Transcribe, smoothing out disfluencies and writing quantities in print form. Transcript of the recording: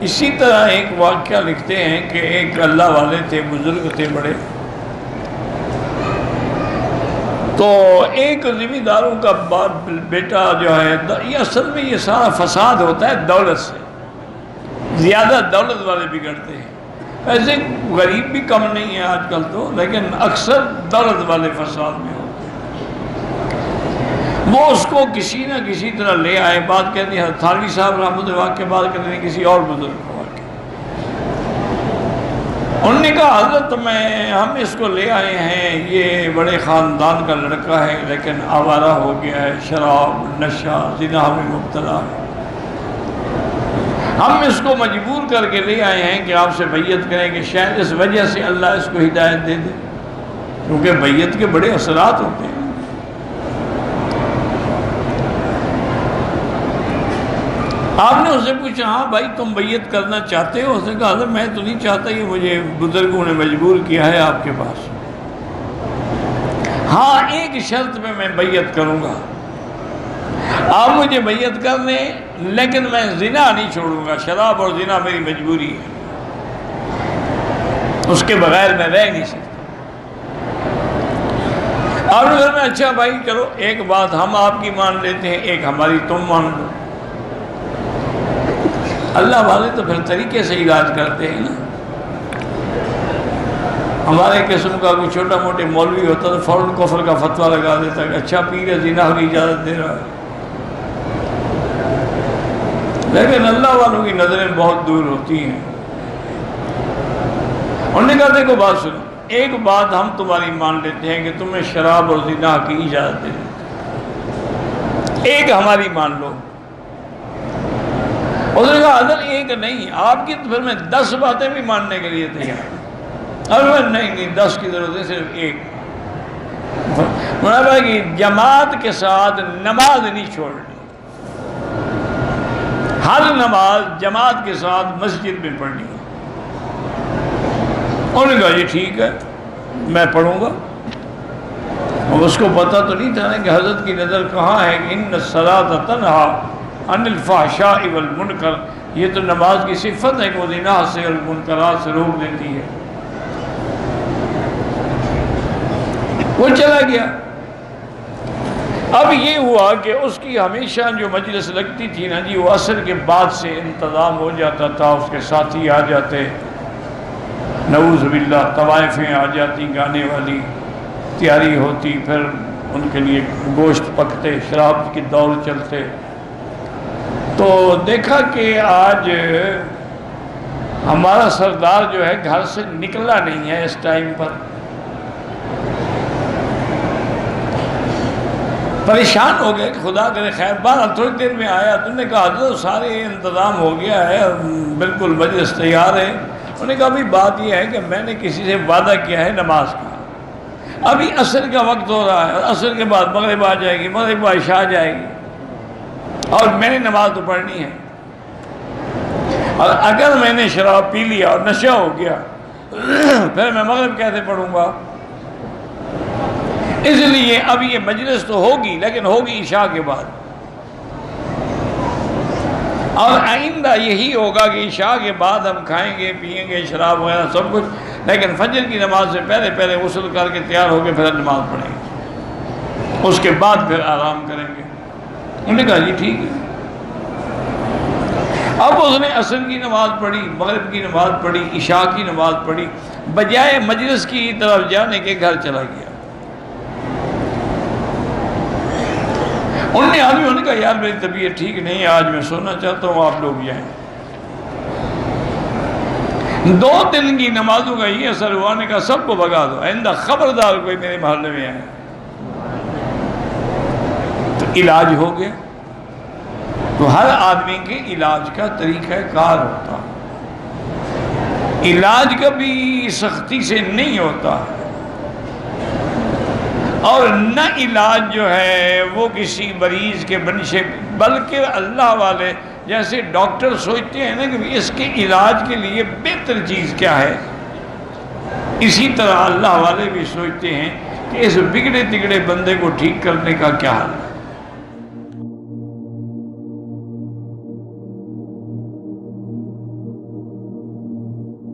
اسی طرح ایک واقعہ لکھتے ہیں کہ ایک اللہ والے تھے، بزرگ تھے بڑے، تو ایک ذمہ داروں کا بیٹا جو ہے، یہ اصل میں یہ سارا فساد ہوتا ہے دولت سے، زیادہ دولت والے بگڑتے ہیں، ایسے غریب بھی کم نہیں ہے آج کل تو، لیکن اکثر دولت والے فساد میں ہوتے ہیں۔ وہ اس کو کسی نہ کسی طرح لے آئے، بات کہتے ہیں تھانوی صاحب رحمۃ اللہ کے بعد کہتے ہیں کسی اور بزرگ کو، انہوں نے کہا حضرت ہم اس کو لے آئے ہیں، یہ بڑے خاندان کا لڑکا ہے لیکن آوارہ ہو گیا ہے، شراب نشہ زنا میں مبتلا ہے، ہم اس کو مجبور کر کے لے آئے ہیں کہ آپ سے بیعت کریں کہ شاید اس وجہ سے اللہ اس کو ہدایت دے دے، کیونکہ بیعت کے بڑے اثرات ہوتے ہیں۔ آپ نے اس سے پوچھا ہاں بھائی تم بیعت کرنا چاہتے ہو؟ اس نے کہا حضرت میں تو نہیں چاہتا، یہ مجھے بزرگوں نے مجبور کیا ہے آپ کے پاس۔ ہاں ایک شرط پہ میں بیعت کروں گا، آپ مجھے بیعت کر لیں لیکن میں زنا نہیں چھوڑوں گا، شراب اور زنا میری مجبوری ہے، اس کے بغیر میں رہ نہیں سکتا۔ آپ نے کہا اچھا بھائی چلو ایک بات ہم آپ کی مان لیتے ہیں، ایک ہماری تم مان لو۔ اللہ والے تو پھر طریقے سے علاج کرتے ہیں نا، ہمارے قسم کا کوئی چھوٹا موٹے مولوی ہوتا تو فوراً کفر کا فتویٰ لگا دیتا کہ اچھا پیر ہے زنا کی اجازت دے رہا ہے، لیکن اللہ والوں کی نظریں بہت دور ہوتی ہیں۔ انہوں نے کہا دیکھو بات سنو، ایک بات ہم تمہاری مان لیتے ہیں کہ تمہیں شراب اور زنا کی اجازت دے دیتے، ایک ہماری مان لو۔ اس نے کہا حضرت ایک نہیں، آپ کی تو پھر میں 10 باتیں بھی ماننے کے لیے تیار ہوں۔ اور نہیں 10 کی ضرورت ہے، صرف ایک۔ انہوں نے کہا کہ جماعت کے ساتھ نماز نہیں چھوڑنی، ہر نماز جماعت کے ساتھ مسجد میں پڑھنی ہے۔ انہوں نے کہا یہ ٹھیک ہے میں پڑھوں گا۔ اب اس کو پتہ تو نہیں تھا نا کہ حضرت کی نظر کہاں ہے کہ ان الصلاۃ تنہی عن الفحشاء والمنکر، یہ تو نماز کی صفت ہے کہ وہ زنا سے اور منکرات سے روک دیتی ہے۔ وہ چلا گیا۔ اب یہ ہوا کہ اس کی ہمیشہ جو مجلس لگتی تھی نا جی، وہ عصر کے بعد سے انتظام ہو جاتا تھا، اس کے ساتھی آ جاتے، نعوذ باللہ طوائفیں آ جاتی، گانے والی تیاری ہوتی، پھر ان کے لیے گوشت پکتے، شراب کی دور چلتے۔ تو دیکھا کہ آج ہمارا سردار جو ہے گھر سے نکلا نہیں ہے اس ٹائم پر، پریشان ہو گئے کہ خدا کرے خیر۔ بہرحال تھوڑی دیر میں آیا، تم نے کہا حضرت سارے انتظام ہو گیا ہے، بالکل مجلس تیار ہے۔ انہوں نے کہا ابھی بات یہ ہے کہ میں نے کسی سے وعدہ کیا ہے نماز کا، ابھی عصر کا وقت ہو رہا ہے، عصر کے بعد مغرب آ جائے گی، مغرب بعد عشاء آ جائے گی، اور میں نے نماز تو پڑھنی ہے، اور اگر میں نے شراب پی لیا اور نشہ ہو گیا پھر میں مغرب کیسے پڑھوں گا؟ اس لیے اب یہ مجلس تو ہوگی لیکن ہوگی عشاء کے بعد، اور آئندہ یہی ہوگا کہ عشاء کے بعد ہم کھائیں گے پیئیں گے شراب وغیرہ سب کچھ، لیکن فجر کی نماز سے پہلے غسل کر کے تیار ہو کے پھر نماز پڑھیں گے، اس کے بعد پھر آرام کریں گے۔ انہوں نے کہا جی ٹھیک ہے۔ اب اس نے عصر کی نماز پڑھی، مغرب کی نماز پڑھی، عشاء کی نماز پڑھی، بجائے مجلس کی طرف جانے کے گھر چلا گیا۔ انہوں نے کہا یار میری طبیعت ٹھیک نہیں ہے، آج میں سونا چاہتا ہوں، آپ لوگ جائیں۔ 2 دن کی نمازوں کا یہ اثر ہوا، نے کہا سب کو بھگا دو، آئندہ خبردار کوئی میرے محلے میں آئے۔ تو علاج ہو گیا۔ تو ہر آدمی کے علاج کا طریقہ کار ہوتا، علاج کبھی سختی سے نہیں ہوتا، اور نہ علاج جو ہے وہ کسی مریض کے بنشے، بلکہ اللہ والے جیسے ڈاکٹر سوچتے ہیں نا کہ اس کے علاج کے لیے بہتر چیز کیا ہے، اسی طرح اللہ والے بھی سوچتے ہیں کہ اس بگڑے تگڑے بندے کو ٹھیک کرنے کا کیا حل ہے۔